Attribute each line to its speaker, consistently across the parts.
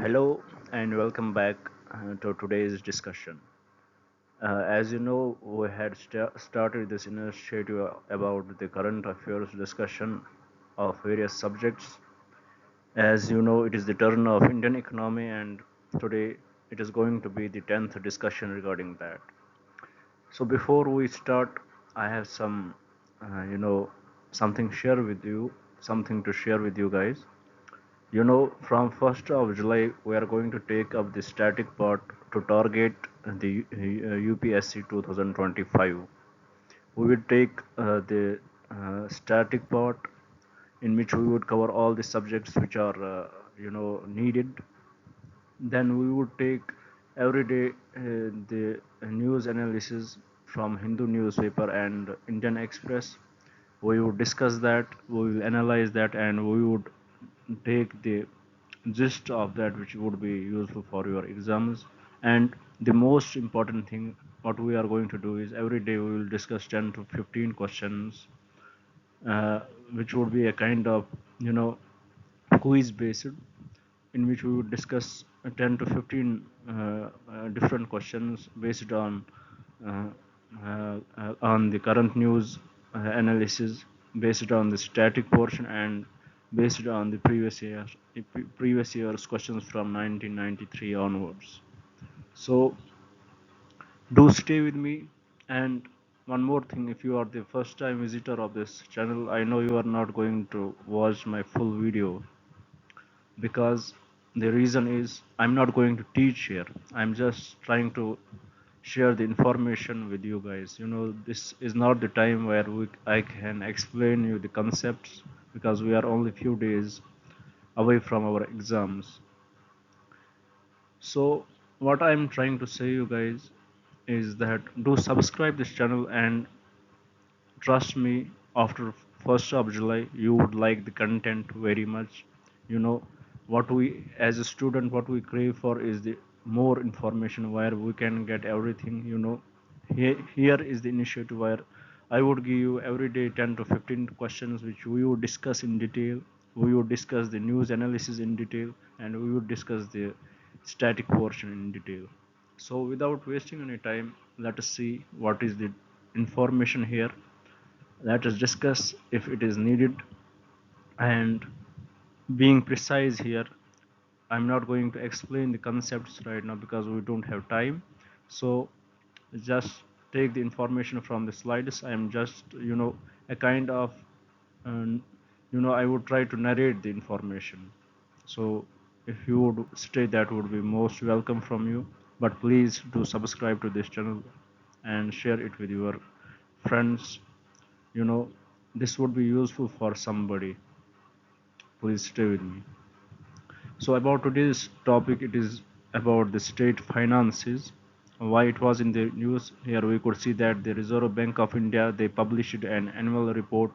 Speaker 1: Hello and welcome back to today's discussion. As you know, we had started this initiative about the current affairs discussion of various subjects. As you know, it is the turn of Indian economy, and today it is going to be the 10th discussion regarding that. So before we start, I have something share with you, something to share with you guys. From 1st of July, we are going to take up the static part to target the UPSC 2025. We will take the static part in which we would cover all the subjects which are needed. Then we would take every day the news analysis from Hindu newspaper and Indian Express. We would discuss that, we will analyze that, and we would take the gist of that which would be useful for your exams. And the most important thing what we are going to do is every day we will discuss 10 to 15 questions, uh, which would be a kind of you know quiz based, in which we would discuss 10 to 15 different questions based uh, on the current news analysis, based on the static portion, and based on the previous year's questions from 1993 onwards. So do stay with me. And one more thing, if you are the first time visitor of this channel, I know you are not going to watch my full video, because the reason is I'm not going to teach here. I'm just trying to share the information with you guys. This is not the time where I can explain you the concepts, because we are only few days away from our exams. So what I'm trying to say you guys is that do subscribe this channel, and trust me, after 1st of July, you would like the content very much. You know, what we, as a student, what we crave for is the more information where we can get everything. Here is the initiative where I would give you every day 10 to 15 questions, which we would discuss in detail. We would discuss the news analysis in detail, and we would discuss the static portion in detail. So, without wasting any time, let us see what is the information here. Let us discuss if it is needed. And being precise here, I'm not going to explain the concepts right now because we don't have time. So just take the information from the slides. I'm just a kind of um, I would try to narrate the information. So if you would stay, that would be most welcome from you. But please do subscribe to this channel and share it with your friends. you know this would be useful for somebody. Please stay with me. So about today's topic, it is about the state finances. Why it was in the news? Here we could see that the Reserve Bank of India, they published an annual report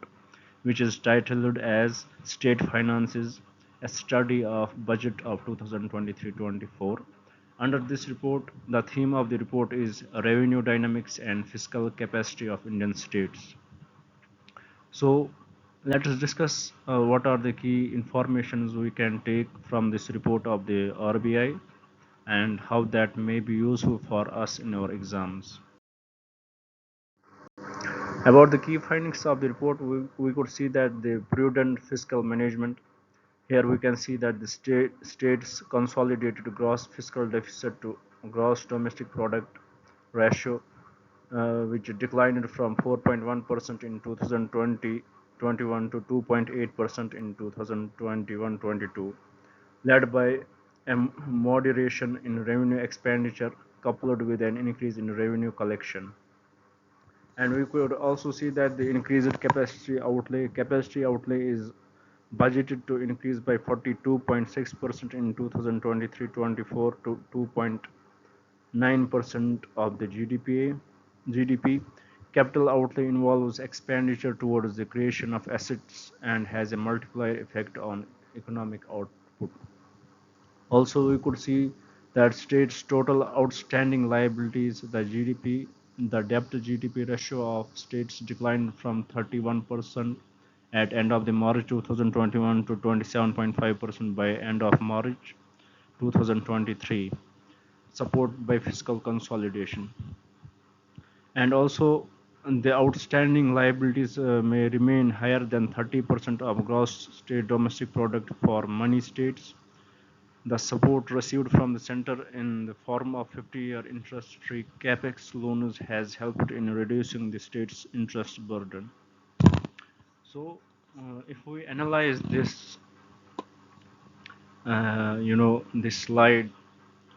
Speaker 1: which is titled as State Finances, a study of budget of 2023-24. Under this report, the theme of the report is revenue dynamics and fiscal capacity of Indian states. So let us discuss what are the key informations we can take from this report of the RBI, and how that may be useful for us in our exams. About the key findings of the report, we could see that the prudent fiscal management. Here we can see that the state's consolidated gross fiscal deficit to gross domestic product ratio, which declined from 4.1% in 2020-21 to 2.8% in 2021-22, led by a moderation in revenue expenditure coupled with an increase in revenue collection. And we could also see that the increased capacity outlay is budgeted to increase by 42.6% in 2023-24 to 2.9% of the GDP. Capital outlay involves expenditure towards the creation of assets and has a multiplier effect on economic output. Also, we could see that states' total outstanding liabilities, the debt to GDP ratio of states declined from 31% at end of the March 2021 to 27.5% by end of March 2023, supported by fiscal consolidation. And also, the outstanding liabilities may remain higher than 30% of gross state domestic product for many states. The support received from the center in the form of 50-year interest-free capex loans has helped in reducing the state's interest burden. So, if we analyze this, this slide,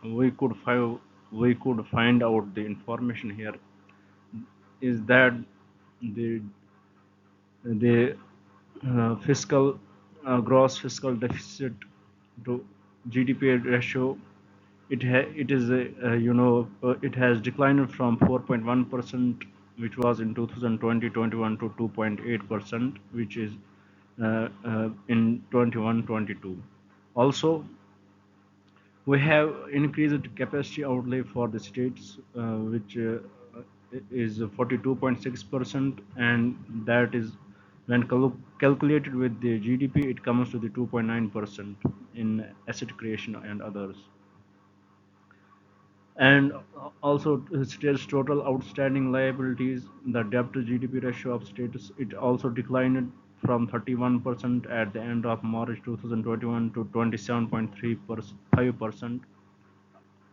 Speaker 1: we could find out the information here is that the fiscal gross fiscal deficit to GDP ratio, it is it has declined from 4.1%, which was in 2020-21, to 2.8%, which is in 21-22. Also, we have increased capacity outlay for the states, which is 42.6%, and that is when calculated with the GDP, it comes to the 2.9% in asset creation and others. And also, states' total outstanding liabilities, the debt to GDP ratio of states, it also declined from 31% at the end of March 2021 to 27.35%,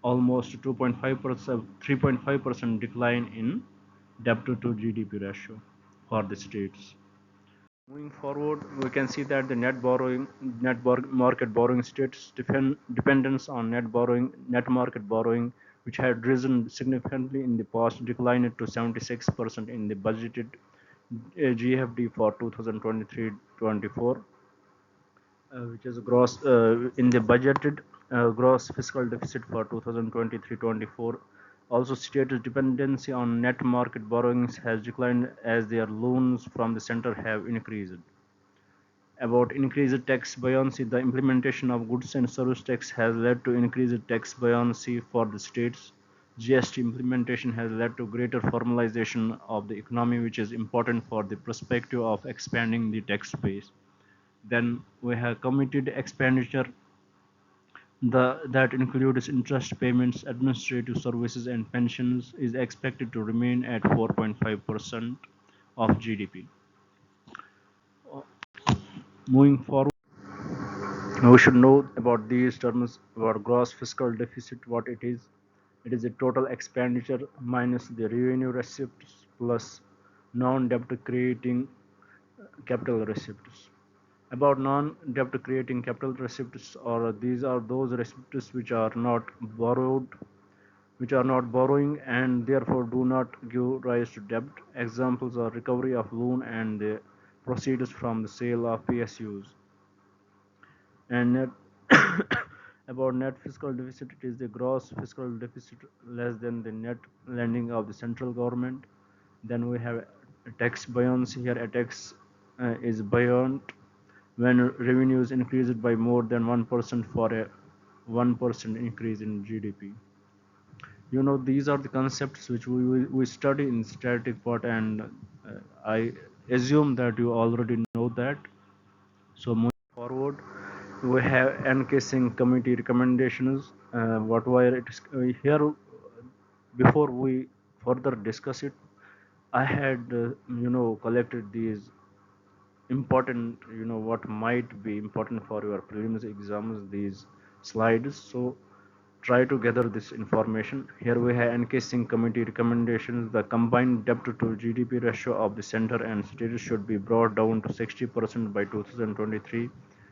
Speaker 1: almost 2.5%, 3.5% decline in debt to GDP ratio for the states. Moving forward, we can see that the market borrowing states dependence on net market borrowing, which had risen significantly in the past, declined to 76% in the budgeted GFD for 2023-24, which is gross in the budgeted gross fiscal deficit for 2023-24. Also, states' dependency on net market borrowings has declined as their loans from the center have increased. About increased tax buoyancy, the implementation of goods and service tax has led to increased tax buoyancy for the states. GST implementation has led to greater formalization of the economy, which is important for the perspective of expanding the tax base. Then we have committed expenditure that includes interest payments, administrative services, and pensions is expected to remain at 4.5% of GDP. Moving forward, we should know about these terms about gross fiscal deficit, what it is. It is a total expenditure minus the revenue receipts plus non-debt creating capital receipts. About non-debt creating capital receipts, or these are those receipts which are not borrowing and therefore do not give rise to debt. Examples are recovery of loan and the proceeds from the sale of PSUs. And net about net fiscal deficit, it is the gross fiscal deficit less than the net lending of the central government. Then we have a tax buoyancy here. A tax is buoyant when revenues increased by more than 1% for a 1% increase in GDP. These are the concepts which we study in static part, and I assume that you already know that. So moving forward, we have encasing committee recommendations. What were it is here before we further discuss it, I had collected these important, what might be important for your prelims exams, these slides. So try to gather this information. Here we have encasing committee recommendations. The combined debt to GDP ratio of the center and states should be brought down to 60% by 2023,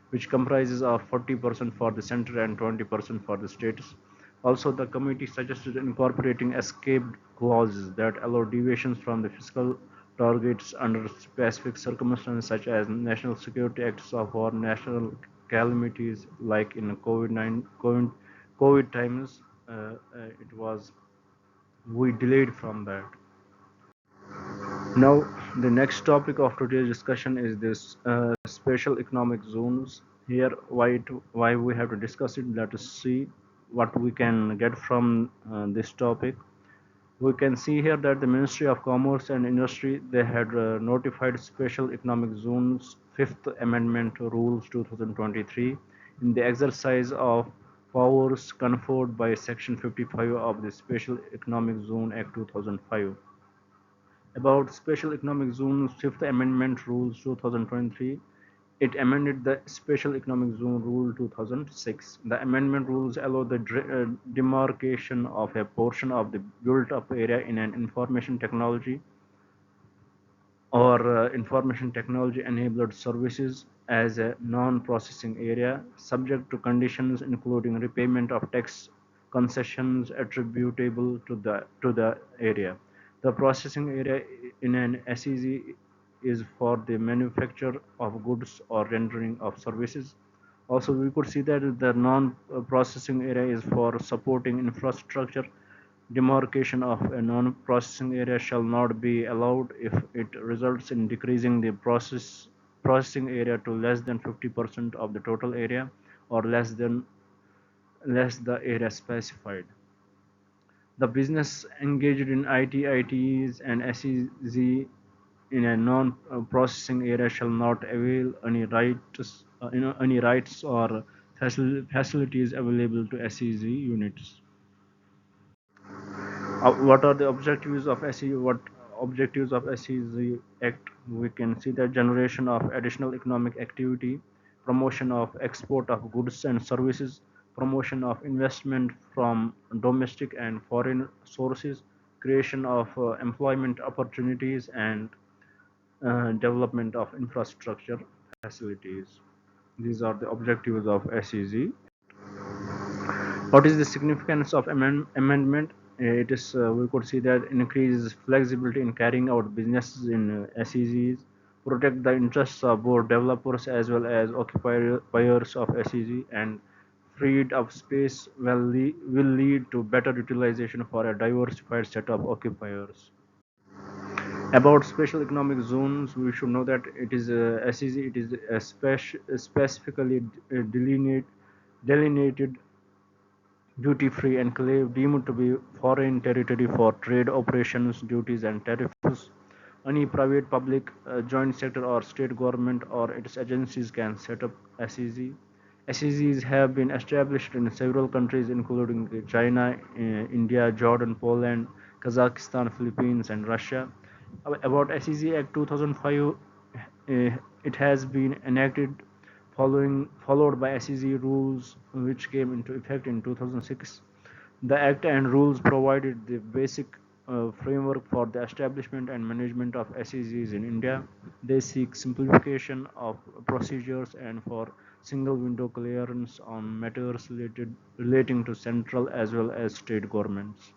Speaker 1: which comprises of 40% for the center and 20% for the states. Also, the committee suggested incorporating escape clauses that allow deviations from the fiscal targets under specific circumstances, such as national security acts or national calamities, like in COVID times. It was we delayed from that. Now, the next topic of today's discussion is this special economic zones. Here, why we have to discuss it? Let us see what we can get from this topic. We can see here that the Ministry of Commerce and Industry, they had notified special economic zones Fifth Amendment Rules 2023 in the exercise of powers conferred by Section 55 of the Special Economic Zone Act 2005. About Special Economic Zones, Fifth Amendment Rules 2023. It amended the Special Economic Zone Rule 2006. The amendment rules allow the demarcation of a portion of the built-up area in an information technology enabled services as a non-processing area subject to conditions including repayment of tax concessions attributable to the area. The processing area in an SEZ is for the manufacture of goods or rendering of services. Also, we could see that the non-processing area is for supporting infrastructure. Demarcation of a non-processing area shall not be allowed if it results in decreasing the processing area to less than 50% of the total area or less the area specified. The business engaged in ITs and SEZ in a non-processing area shall not avail any rights or facilities available to SEZ units. What are the objectives of SEZ Act? We can see that generation of additional economic activity, promotion of export of goods and services, promotion of investment from domestic and foreign sources, creation of employment opportunities, and development of infrastructure facilities. These are the objectives of SEZ. What is the significance of amendment? It is we could see that increases flexibility in carrying out businesses in SEZs, protect the interests of both developers as well as occupiers of SEZ, and freed up space will lead to better utilization for a diversified set of occupiers. About special economic zones, we should know that it is SEZ. It is specifically delineated duty-free enclave deemed to be foreign territory for trade operations, duties and tariffs. Any private, public, joint sector or state government or its agencies can set up SEZ. SEZs have been established in several countries including China, India, Jordan, Poland, Kazakhstan, Philippines and Russia. About SEZ Act 2005, it has been enacted followed by SEZ rules which came into effect in 2006. The Act and rules provided the basic framework for the establishment and management of SEZs in India. They seek simplification of procedures and for single window clearance on matters relating to central as well as state governments.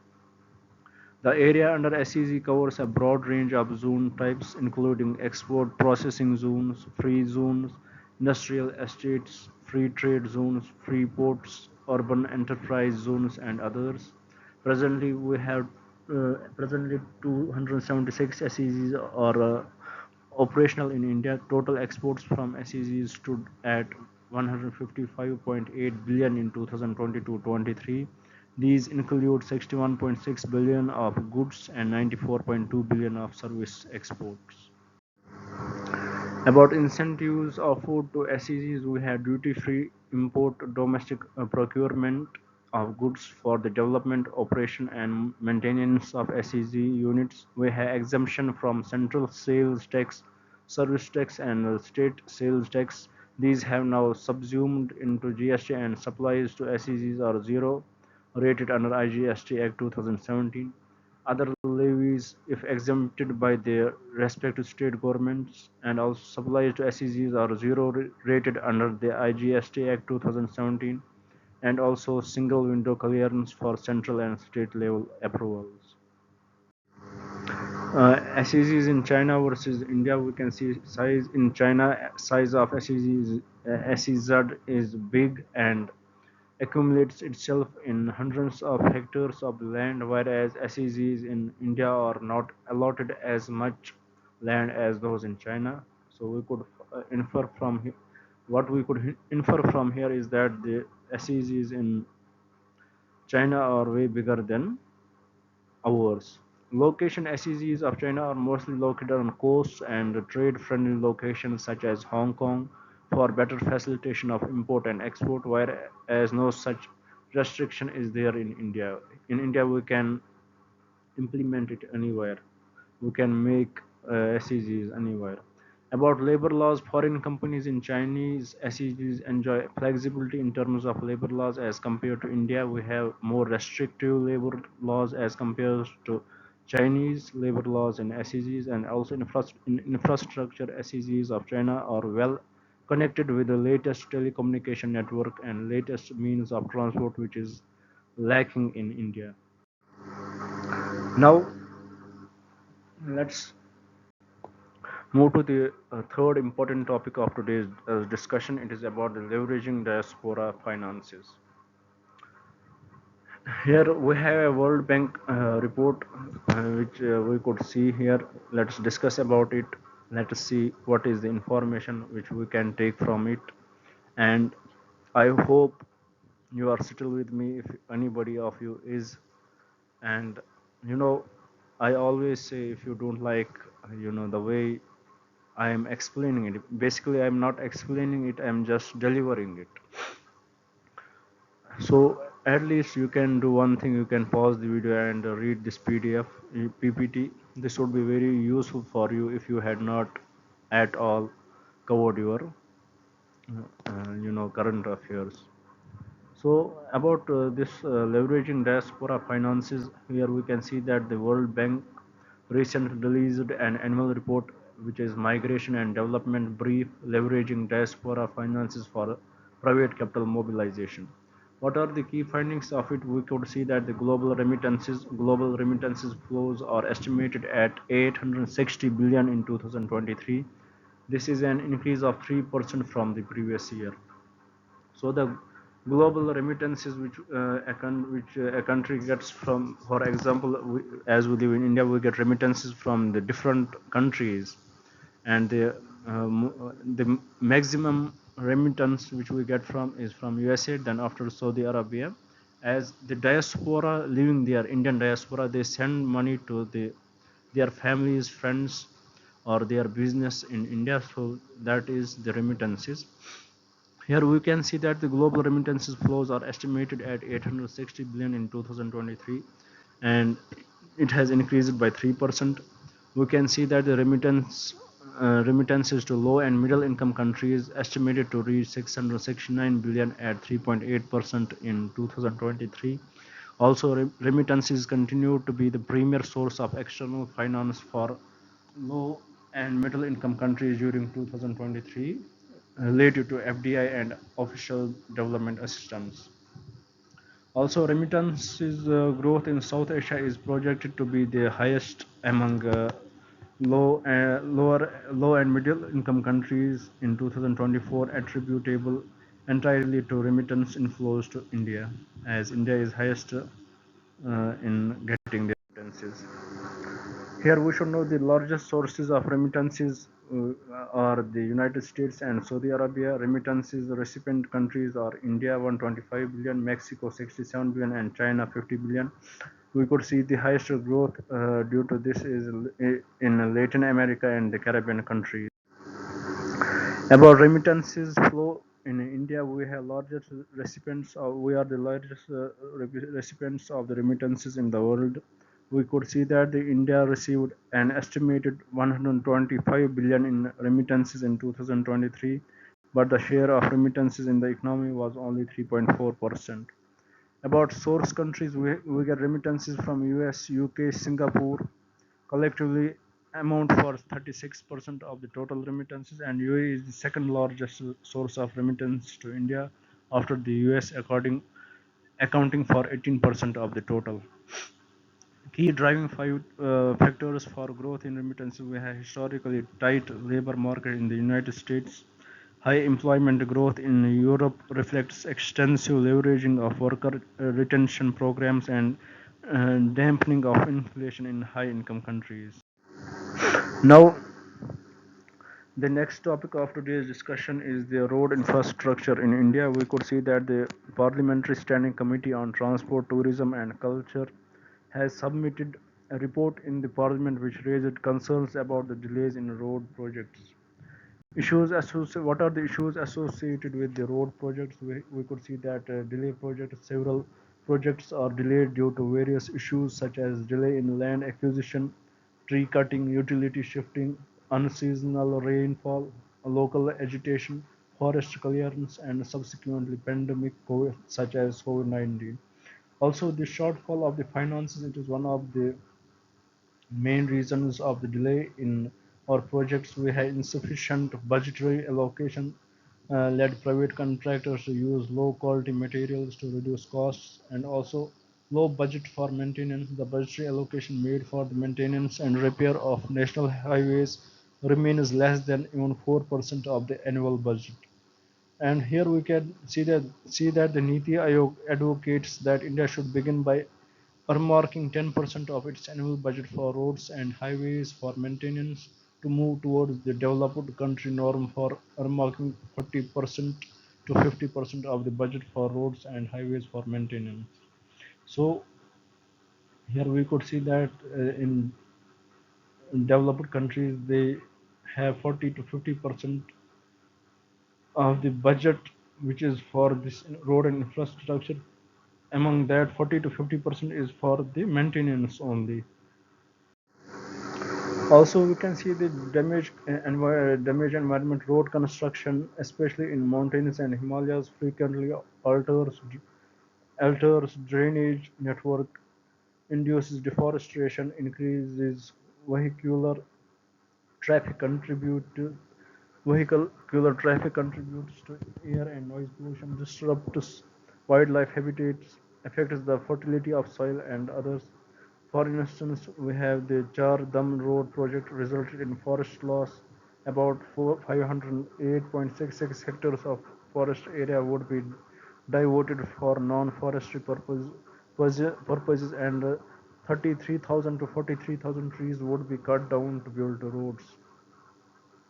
Speaker 1: The area under SEZ covers a broad range of zone types including export processing zones, free zones, industrial estates, free trade zones, free ports, urban enterprise zones and others. Presently we have presently 276 SEZs are operational in India. Total exports from SEZs stood at 155.8 billion in 2022-23. These include 61.6 billion of goods and 94.2 billion of service exports. About incentives offered to SEZs, we have duty-free import, domestic procurement of goods for the development, operation and maintenance of SEZ units. We have exemption from central sales tax, service tax and state sales tax. These have now subsumed into GST and supplies to SEZs are zero, rated under IGST Act 2017. Other levies, if exempted by their respective state governments, and also supplies to SEZs are zero rated under the IGST Act 2017, and also single window clearance for central and state level approvals. SEZs in China versus India, we can see size in China, size of SEZ is big and accumulates itself in hundreds of hectares of land, whereas SEZs in India are not allotted as much land as those in China. So we could infer from what we could infer from here is that the SEZs in China are way bigger than ours. Location SEZs of China are mostly located on coasts and trade-friendly locations such as Hong Kong for better facilitation of import and export, whereas no such restriction is there in India. In India, we can implement it anywhere. We can make SEGs anywhere. About labor laws, foreign companies in Chinese SEGs enjoy flexibility in terms of labor laws as compared to India. We have more restrictive labor laws as compared to Chinese labor laws in SEGs, and also in infrastructure SEGs of China are well connected with the latest telecommunication network and latest means of transport, which is lacking in India. Now, let's move to the third important topic of today's discussion. It is about the leveraging diaspora finances. Here we have a World Bank report which we could see here. Let's discuss about it. Let us see what is the information which we can take from it. And I hope you are still with me if anybody of you is. And you know, I always say if you don't like, the way I am explaining it. Basically, I am not explaining it, I am just delivering it. So, at least you can do one thing, you can pause the video and read this PDF, PPT. This would be very useful for you if you had not at all covered your, current affairs. So, about this leveraging diaspora finances, here we can see that the World Bank recently released an annual report which is Migration and Development Brief Leveraging Diaspora Finances for Private Capital Mobilization. What are the key findings of it? We could see that the global remittances flows are estimated at 860 billion in 2023. This is an increase of 3% from the previous year. So the global remittances which a country gets from, for example, as we live in India, we get remittances from the different countries, and the maximum remittance which we get from is from USA, then after Saudi Arabia. As the diaspora living there, Indian diaspora, they send money to their families, friends, or their business in India. So that is the remittances. Here we can see that the global remittances flows are estimated at 860 billion in 2023, and it has increased by 3%. We can see that the remittances to low and middle income countries estimated to reach 669 billion at 3.8% in 2023. Also, remittances continue to be the premier source of external finance for low and middle income countries during 2023 related to FDI and official development assistance. Also, remittances growth in South Asia is projected to be the highest among low and middle income countries in 2024, attributable entirely to remittance inflows to India, as India is highest in getting the remittances. Here we should know the largest sources of remittances are the United States and Saudi Arabia. Remittances recipient countries are India 125 billion, Mexico 67 billion, and China 50 billion. We could see the highest growth due to this is in Latin America and the Caribbean countries. About remittances flow in India, we have largest recipients. We are the largest recipients of the remittances in the world. We could see that the India received an estimated 125 billion in remittances in 2023, but the share of remittances in the economy was only 3.4%. About source countries, we get remittances from US, UK, Singapore, collectively amount for 36% of the total remittances, and UAE is the second largest source of remittance to India after the US, accounting for 18% of the total. Key driving factors for growth in remittances: we have historically tight labor market in the United States. High employment growth in Europe reflects extensive leveraging of worker retention programs and dampening of inflation in high-income countries. Now, the next topic of today's discussion is the road infrastructure in India. We could see that the Parliamentary Standing Committee on Transport, Tourism and Culture has submitted a report in the Parliament which raised concerns about the delays in road projects. What are the issues associated with the road projects? We could see that delay projects, several projects are delayed due to various issues such as delay in land acquisition, tree cutting, utility shifting, unseasonal rainfall, local agitation, forest clearance, and subsequently pandemic such as COVID-19. Also, the shortfall of the finances, it is one of the main reasons of the delay in our projects. We have insufficient budgetary allocation, led private contractors to use low quality materials to reduce costs, and also low budget for maintenance. The budgetary allocation made for the maintenance and repair of national highways remains less than even 4% of the annual budget. And here we can see that the Niti Aayog advocates that India should begin by earmarking 10% of its annual budget for roads and highways for maintenance to move towards the developed country norm for earmarking 40% to 50% of the budget for roads and highways for maintenance. So here we could see that in developed countries they have 40 to 50% of the budget which is for this road and infrastructure. Among that, 40 to 50% is for the maintenance only. Also, we can see the damage environment. Road construction, especially in mountains and Himalayas, frequently alters drainage network, induces deforestation, increases vehicular traffic contribute to vehicular traffic contributes to air and noise pollution, disrupts wildlife habitats, affects the fertility of soil and others. For instance, we have the Char Dham Road project resulted in forest loss. About 508.66 hectares of forest area would be devoted for non-forestry purposes, and 33,000 to 43,000 trees would be cut down to build roads.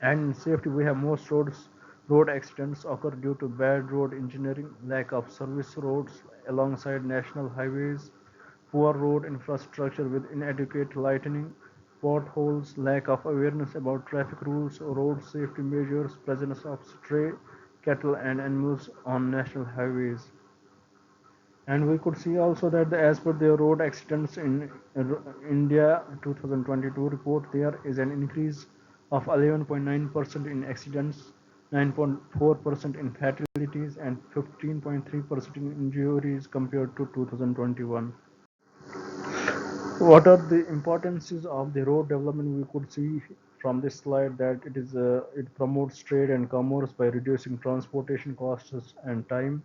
Speaker 1: And in safety, we have most road accidents occur due to bad road engineering, lack of service roads alongside national highways, poor road infrastructure with inadequate lighting, potholes, lack of awareness about traffic rules, road safety measures, presence of stray cattle and animals on national highways. And we could see also that as per the road accidents in India 2022 report, there is an increase of 11.9% in accidents, 9.4% in fatalities, and 15.3% in injuries compared to 2021. What are the importances of the road development? We could see from this slide that it promotes trade and commerce by reducing transportation costs and time.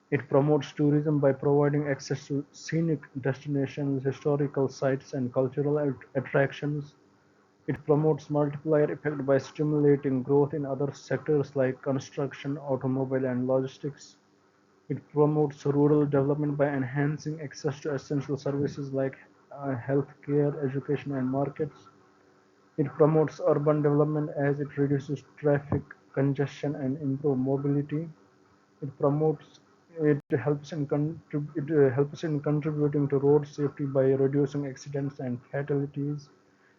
Speaker 1: It promotes tourism by providing access to scenic destinations, historical sites, and cultural attractions. It promotes multiplier effect by stimulating growth in other sectors like construction, automobile, and logistics. It promotes rural development by enhancing access to essential services like healthcare, education, and markets. It promotes urban development as it reduces traffic congestion and improve mobility. It promotes it helps in contributing to road safety by reducing accidents and fatalities.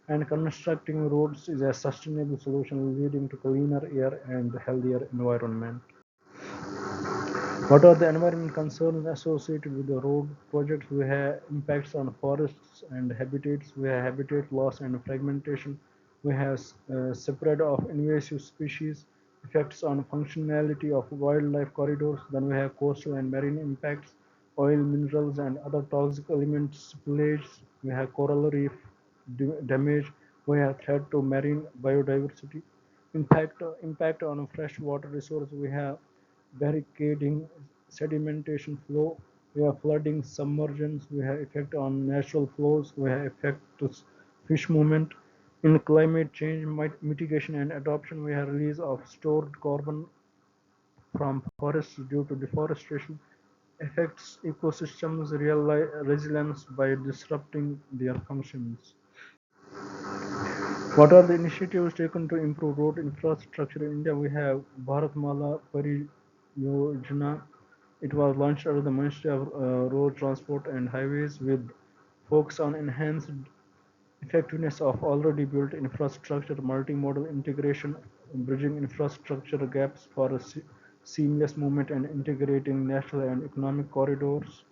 Speaker 1: And constructing roads is a sustainable solution leading to cleaner air and healthier environment. What are the environment concerns associated with the road projects? We have impacts on forests and habitats. We have habitat loss and fragmentation. We have spread of invasive species, effects on functionality of wildlife corridors. Then we have coastal and marine impacts, oil, minerals, and other toxic elements spillage. We have coral reef damage. We have threat to marine biodiversity. Impact on freshwater resource. We have barricading, sedimentation flow, we have flooding, submergence, we have effect on natural flows, we have effect to fish movement. In climate change mitigation and adoption, we have release of stored carbon from forests due to deforestation, affects ecosystems resilience by disrupting their functions. What are the initiatives taken to improve road infrastructure in India? We have Bharatmala Pariyojana. It was launched under the Ministry of Road Transport and Highways with focus on enhanced effectiveness of already built infrastructure, multimodal integration, bridging infrastructure gaps for a seamless movement and integrating national and economic corridors.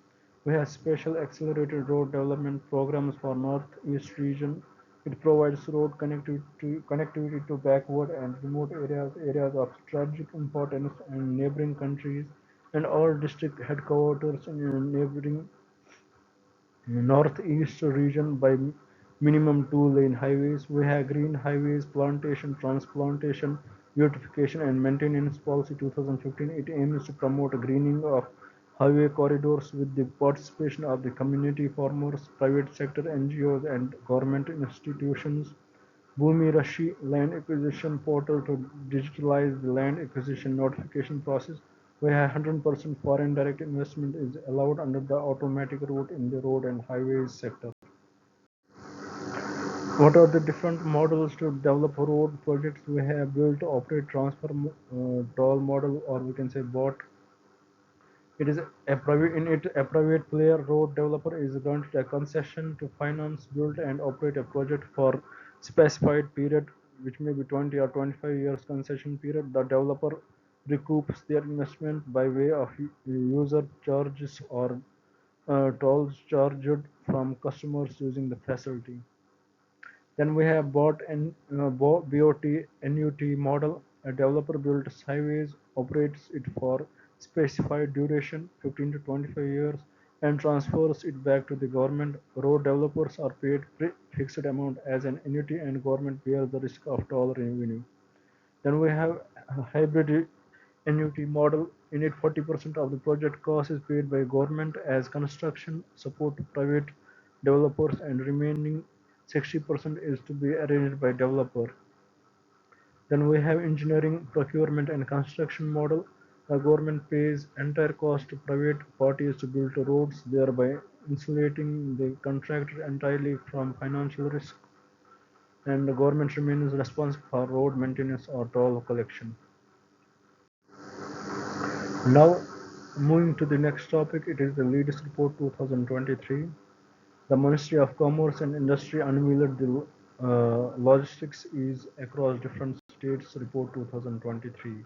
Speaker 1: We have special accelerated road development programs for Northeast region. It provides road connectivity to backward and remote areas of strategic importance and neighboring countries, and all district headquarters in neighboring Northeast region by minimum two-lane highways. We have green highways, plantation, transplantation, beautification and maintenance policy 2015. It aims to promote a greening of highway corridors with the participation of the community farmers, private sector NGOs and government institutions. Bhumi Rashi land acquisition portal to digitalize the land acquisition notification process, where 100% foreign direct investment is allowed under the automatic route in the road and highways sector. What are the different models to develop road projects? We have built, operate, transfer, toll model, or we can say bot. It is a private in it a private player road developer is granted a concession to finance, build and operate a project for specified period, which may be 20 or 25 years concession period. The developer recoups their investment by way of user charges or tolls charged from customers using the facility. Then we have BOT and BOT NUT model. A developer builds highways, operates it for specified duration, 15 to 25 years, and transfers it back to the government. Road developers are paid fixed amount as an annuity, and government bears the risk of toll revenue. Then we have a hybrid annuity model. In it, 40% of the project cost is paid by government as construction support to private developers, and remaining 60% is to be arranged by developer. Then we have engineering, procurement and construction model. The government pays entire cost to private parties to build roads, thereby insulating the contractor entirely from financial risk, and the government remains responsible for road maintenance or toll collection. Now, moving to the next topic, it is the Leaders Report 2023. The Ministry of Commerce and Industry unveiled the logistics is across different states report 2023.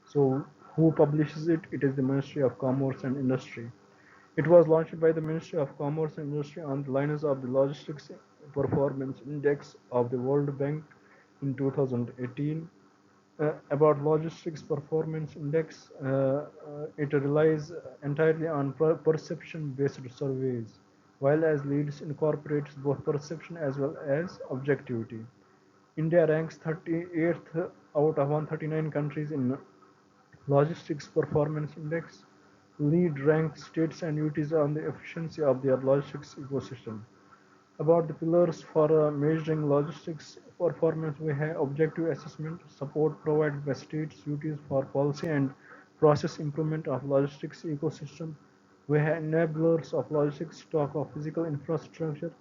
Speaker 1: So, who publishes it? It is the Ministry of Commerce and Industry. It was launched by the Ministry of Commerce and Industry on the lines of the Logistics Performance Index of the World Bank in 2018. About logistics performance index, it relies entirely on perception-based surveys, while as leads incorporates both perception as well as objectivity. India ranks 38th out of 139 countries in logistics performance index. Lead ranks states and UTs on the efficiency of their logistics ecosystem. About the pillars for measuring logistics performance, we have objective assessment, support provided by states, UTs for policy and process improvement of logistics ecosystem. We have enablers of logistics stock of physical infrastructure.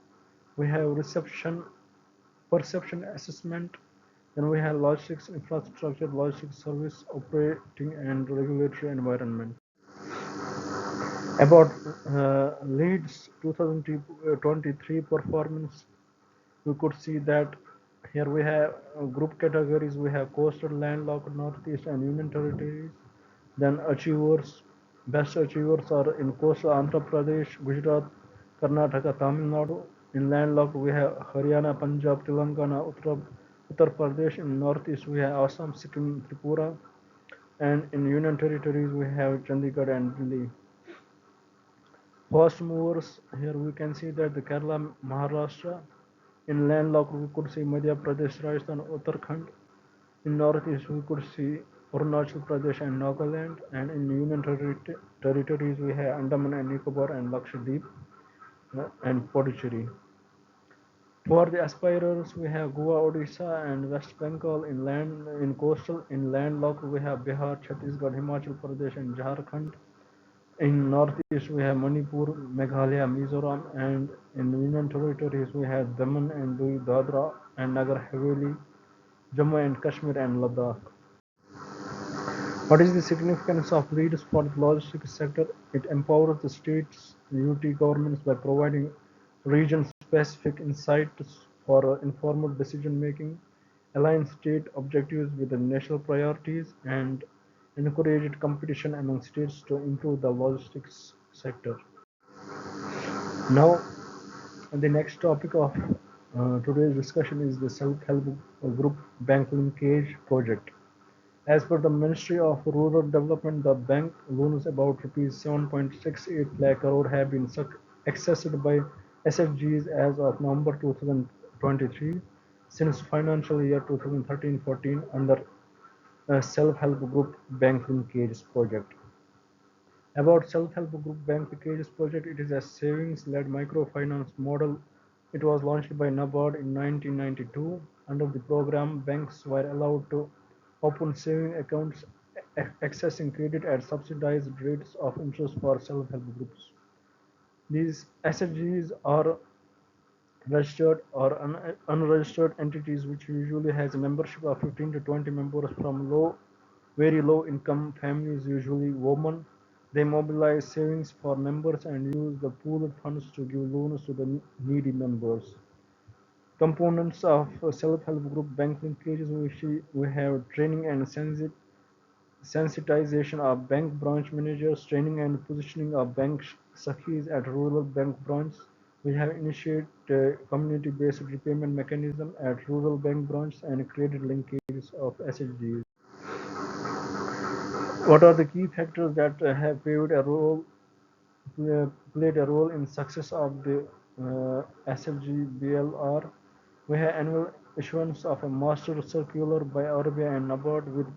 Speaker 1: We have reception perception assessment. Then we have logistics infrastructure, logistics service, operating and regulatory environment. About leads 2023 performance, we could see that here we have group categories. We have coastal, landlocked, northeast and union territories. Then achievers, best achievers are in coastal Andhra Pradesh, Gujarat, Karnataka, Tamil Nadu. In landlocked we have Haryana, Punjab, Telangana, Uttar Pradesh. In northeast we have Assam, Sikkim, Tripura, and in union territories we have Chandigarh and Delhi. Fast movers, here we can see that the Kerala, Maharashtra. In landlocked we could see Madhya Pradesh, Rajasthan, Uttarakhand. In northeast we could see Arunachal Pradesh and Nagaland, and in union territories we have Andaman and Nicobar and Lakshadweep and Pondicherry. For the aspirers we have Goa, Odisha and West Bengal. In coastal. In landlocked we have Bihar, Chhattisgarh, Himachal Pradesh and Jharkhand. In northeast we have Manipur, Meghalaya, Mizoram, and in union territories we have Daman and Dadra and Nagar Haveli, Jammu and Kashmir and Ladakh. What is the significance of leaders for the logistics sector? It empowers the states and UT governments by providing region-specific insights for informed decision making. aligned state objectives with the national priorities, and encouraged competition among states to improve the logistics sector. Now, the next topic of today's discussion is the self-help group bank linkage project. As per the Ministry of Rural Development, the bank loans about rupees 7.68 lakh crore have been accessed by SFGs as of November 2023 since financial year 2013-14 under a self-help group bank linkages project. About self-help group bank linkages project, it is a savings-led microfinance model. It was launched by NABARD in 1992. Under the program, banks were allowed to open saving accounts, accessing credit at subsidized rates of interest for self-help groups. These SFGs are registered or unregistered entities which usually has a membership of 15 to 20 members from very low income families, usually women. They mobilize savings for members and use the pooled funds to give loans to the needy members. Components of self-help group bank linkages, we have training and sensitization of bank branch managers, training and positioning of bank sakhis at rural bank branches. We have initiated community-based repayment mechanism at rural bank branches and created linkages of SHGs. What are the key factors that have played a role in success of the SLG BLR? We have annual issuance of a master circular by RBI and NABARD with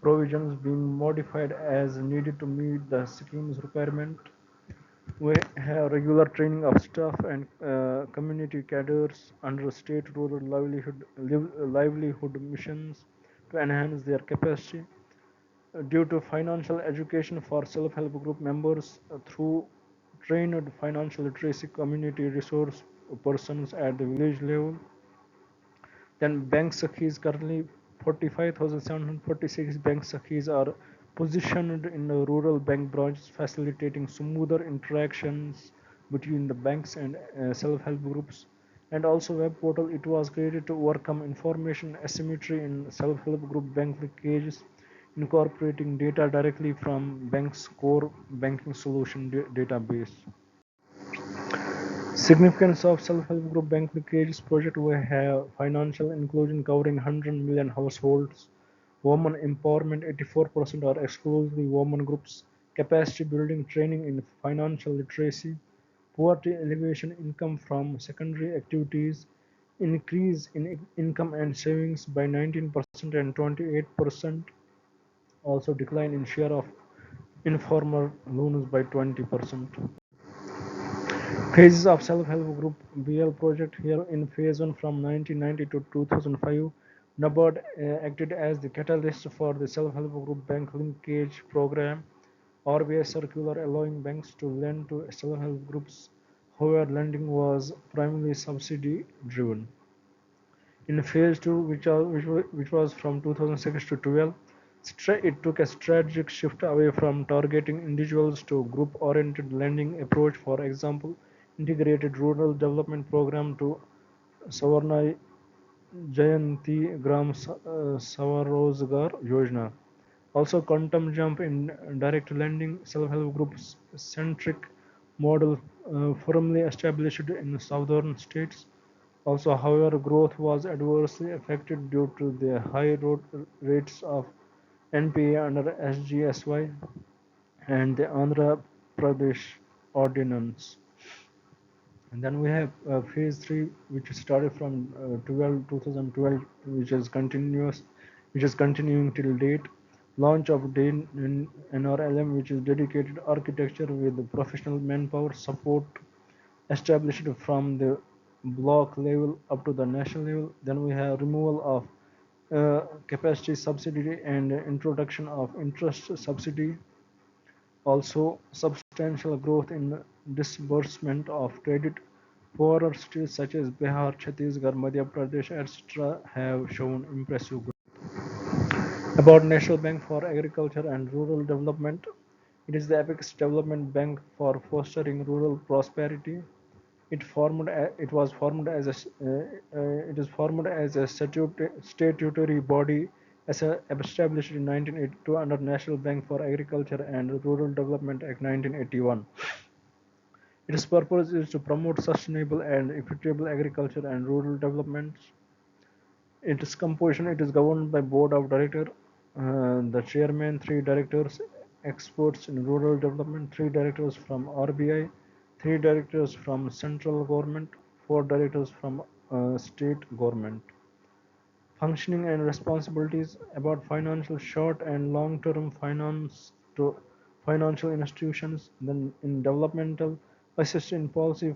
Speaker 1: provisions being modified as needed to meet the scheme's requirement. We have regular training of staff and community cadres under state rural livelihood missions to enhance their capacity. Due to financial education for self-help group members through trained financial literacy community resource persons at the village level. Then bank sakhis, currently 45,746 bank sakhis are positioned in the rural bank branches, facilitating smoother interactions between the banks and self-help groups. And also web portal, it was created to overcome information asymmetry in self-help group bank linkages, incorporating data directly from bank's core banking solution database. Significance of self-help group bank linkages project, we have financial inclusion covering 100 million households, women empowerment 84% are exclusively women groups, capacity building training in financial literacy, poverty elevation income from secondary activities, increase in income and savings by 19% and 28%, also decline in share of informal loans by 20%. Phases of self-help group BL project. Here in phase 1 from 1990 to 2005, NABARD acted as the catalyst for the self-help group bank linkage program, RBI circular allowing banks to lend to self-help groups. However, lending was primarily subsidy driven. In phase 2, which was from 2006 to 12, it took a strategic shift away from targeting individuals to group-oriented lending approach. For example, integrated rural development program to Savarna Jayanti Gram Swarozgar Yojana. Also, quantum jump in direct lending, self-help groups centric model firmly established in southern states. Also, however, growth was adversely affected due to the high rates of NPA under SGSY and the Andhra Pradesh ordinance. And then we have phase 3, which started from 2012, which is continuous, which is continuing till date. Launch of NRLM, which is dedicated architecture with professional manpower support established from the block level up to the national level. Then we have removal of capacity subsidy and introduction of interest subsidy. Also, substantial growth in disbursement of credit. Poorer states such as Bihar, Chhattisgarh, Madhya Pradesh, etc. have shown impressive growth. About National Bank for Agriculture and Rural Development, it is the apex development bank for fostering rural prosperity. It was formed as it is formed as a statutory body as established in 1982 under National Bank for Agriculture and Rural Development Act 1981. Its purpose is to promote sustainable and equitable agriculture and rural development. Its composition, it is governed by board of director, the chairman, three directors, experts in rural development, three directors from RBI, three directors from central government, four directors from state government. Functioning and responsibilities about financial short and long-term finance to financial institutions, then in developmental, assist in policy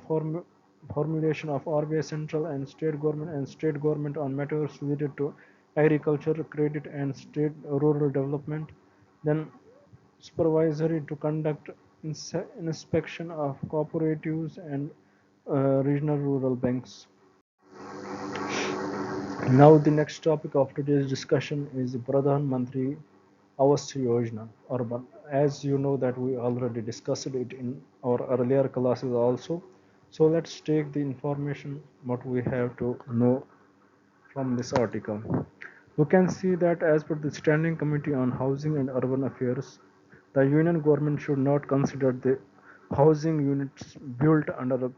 Speaker 1: formulation of RBI central and state government on matters related to agriculture, credit and state rural development, then supervisory to conduct inspection of cooperatives and regional rural banks. Now the next topic of today's discussion is Pradhan Mantri Awas Yojana Urban. As you know that we already discussed it in our earlier classes also. So let's take the information what we have to know from this article. We can see that as per the Standing Committee on Housing and Urban Affairs, the Union government should not consider the housing units built under a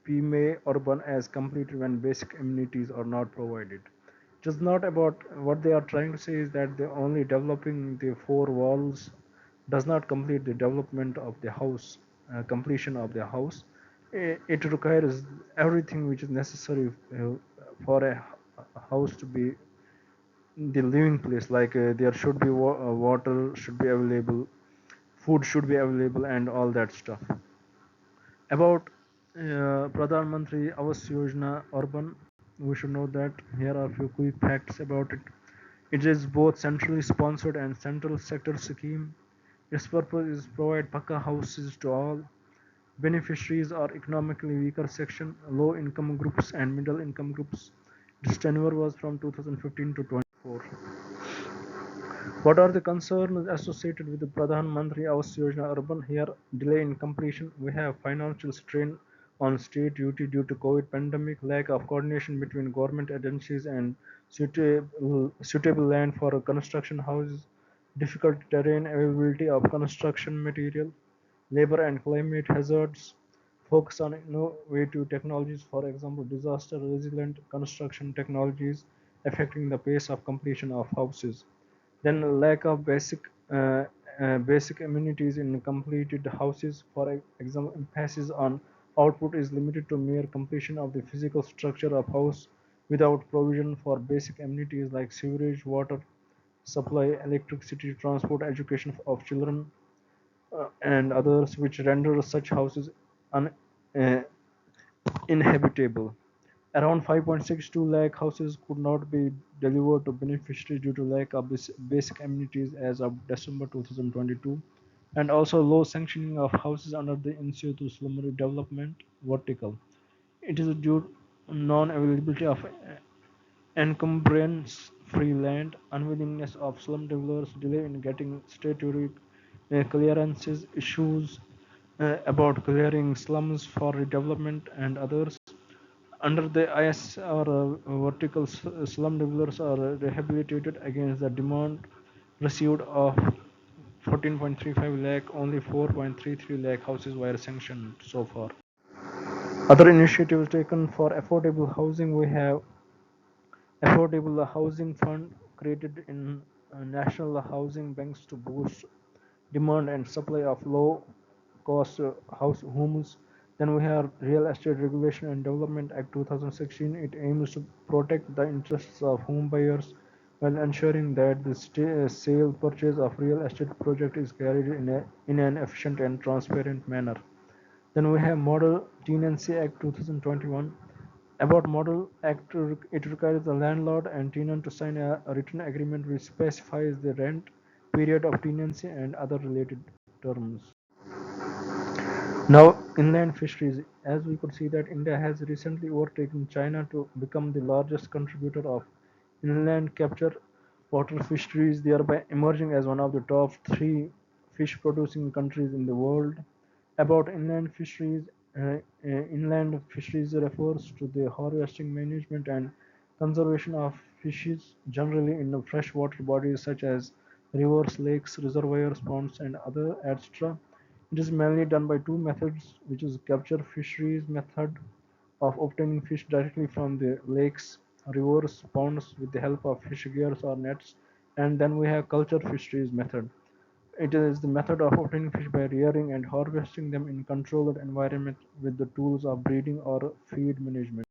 Speaker 1: PMA urban as complete when basic amenities are not provided. It is not about what they are trying to say is that the only developing the four walls does not complete the development of the house, completion of the house. It requires everything which is necessary for a house to be the living place. Like there should be water should be available, food should be available, and all that stuff. About Pradhan Mantri Awas Yojana Urban, we should know that here are a few quick facts about it. It is both centrally sponsored and central sector scheme. Its purpose is to provide Pakka houses to all. Beneficiaries are economically weaker section, low income groups and middle income groups. Its tenure was from 2015 to 24. What are the concerns associated with the Pradhan Mantri Awas Yojana Urban? Here, delay in completion. We have financial strain on state duty due to COVID pandemic, lack of coordination between government agencies and suitable land for construction houses, difficult terrain availability of construction material, labor and climate hazards, focus on innovative technologies, for example, disaster resilient construction technologies affecting the pace of completion of houses. Then lack of basic amenities in completed houses. For example, emphasis on output is limited to mere completion of the physical structure of house without provision for basic amenities like sewerage, water supply, electricity, transport, education of children, and others, which render such houses uninhabitable. Around 5.62 lakh houses could not be delivered to beneficiaries due to lack of basic amenities as of December 2022, and also low sanctioning of houses under the Institute Slummery Development Vertical. It is due to non-availability of encumbrance-free land, unwillingness of slum developers, delay in getting statutory clearances, issues about clearing slums for redevelopment, and others. Under the ISR, vertical slum developers are rehabilitated against the demand received of 14.35 lakh. Only 4.33 lakh houses were sanctioned so far. Other initiatives taken for affordable housing, we have affordable housing fund created in national housing banks to boost demand and supply of low cost house homes. Then we have Real Estate Regulation and Development Act 2016. It aims to protect the interests of home buyers while ensuring that the sale purchase of real estate project is carried in an efficient and transparent manner. Then we have Model Tenancy Act 2021. About Model Act, it requires the landlord and tenant to sign a written agreement which specifies the rent, period of tenancy, and other related terms. Now, inland fisheries. As we could see that India has recently overtaken China to become the largest contributor of inland capture water fisheries, thereby emerging as one of the top three fish producing countries in the world. About inland fisheries, Inland fisheries refers to the harvesting, management, and conservation of fishes, generally in freshwater bodies such as rivers, lakes, reservoirs, ponds, and other etc. It is mainly done by two methods, which is capture fisheries method of obtaining fish directly from the lakes, rivers, ponds with the help of fish gears or nets, and then we have culture fisheries method. It is the method of obtaining fish by rearing and harvesting them in controlled environment with the tools of breeding or feed management.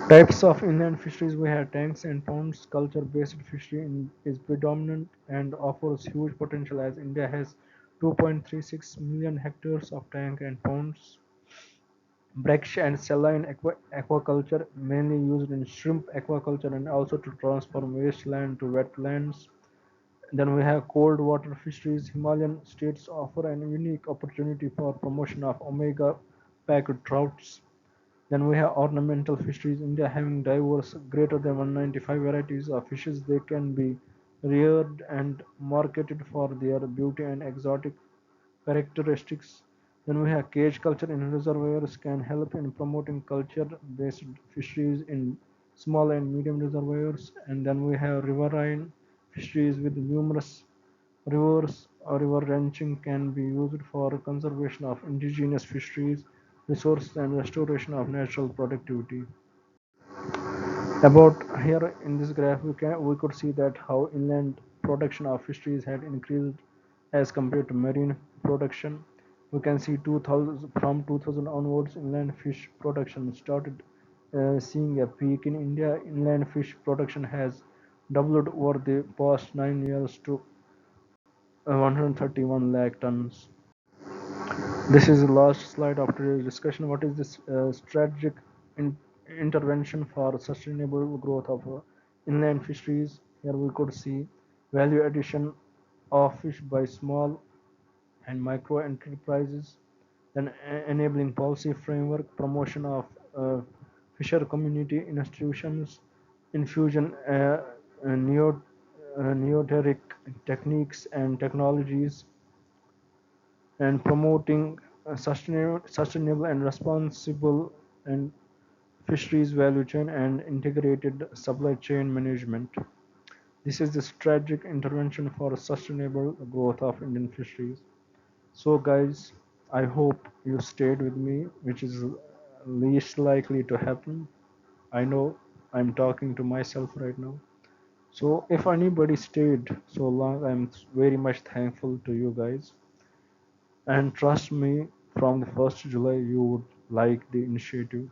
Speaker 1: Types of inland fisheries we have tanks and ponds. Culture-based fishery is predominant and offers huge potential as India has 2.36 million hectares of tank and ponds. Brackish and saline aquaculture, mainly used in shrimp aquaculture and also to transform wasteland to wetlands. Then we have cold water fisheries. Himalayan states offer an unique opportunity for promotion of omega packed trouts. Then we have ornamental fisheries. India having diverse greater than 195 varieties of fishes. They can be reared and marketed for their beauty and exotic characteristics. Then we have cage culture in reservoirs can help in promoting culture-based fisheries in small and medium reservoirs. And then we have riverine fisheries with numerous rivers or river ranching can be used for conservation of indigenous fisheries, resources and restoration of natural productivity. About here in this graph, we could see that how inland production of fisheries had increased as compared to marine production. We can see 2000 from 2000 onwards, inland fish production started seeing a peak in India. Inland fish production has doubled over the past 9 years to 131 lakh tons. This is the last slide of today's discussion. What is this strategic in intervention for sustainable growth of inland fisheries? Here we could see value addition of fish by small and micro enterprises, then enabling policy framework, promotion of fisher community institutions, infusion neoteric techniques and technologies, and promoting sustainable and responsible and fisheries value chain and integrated supply chain management. This is the strategic intervention for sustainable growth of Indian fisheries. So, guys, I hope you stayed with me, which is least likely to happen. I know I'm talking to myself right now. So, if anybody stayed so long, I'm very much thankful to you guys. And trust me, from the 1st July, you would like the initiative.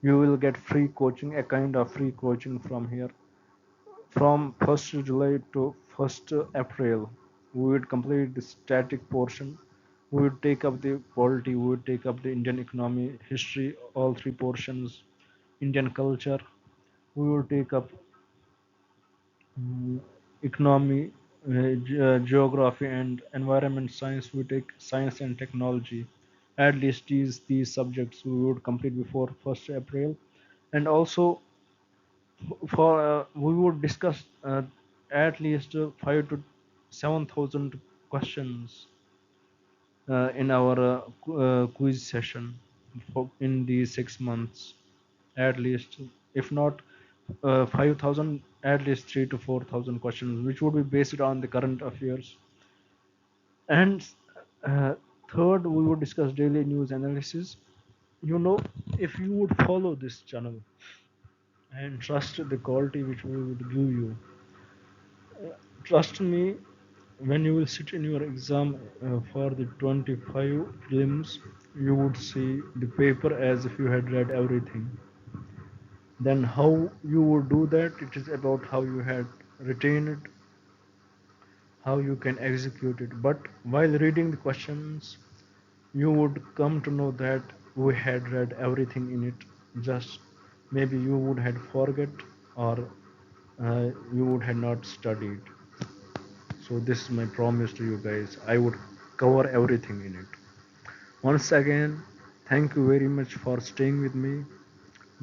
Speaker 1: You will get free coaching, a kind of free coaching from here. From 1st July to 1st April, we would complete the static portion. We would take up the polity, we would take up the Indian economy, history, all three portions, Indian culture. We will take up mm, economy, geography, and environment science. We take science and technology. At least these subjects we would complete before 1st April, and also for we would discuss at least 5 to 7,000 questions in our quiz session in these 6 months, at least, if not 5,000, at least 3 to 4,000 questions, which would be based on the current affairs. And uh, third, we would discuss daily news analysis. You know, if you would follow this channel and trust the quality which we would give you, trust me, when you will sit in your exam for the 25 prelims, you would see the paper as if you had read everything. Then how you would do that, it is about how you had retained it, how you can execute it. But while reading the questions, you would come to know that we had read everything in it. Just maybe you would had forget, or you would had not studied. So this is my promise to you guys. I would cover everything in it. Once again, thank you very much for staying with me.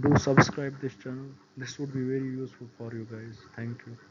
Speaker 1: Do subscribe this channel. This would be very useful for you guys. Thank you.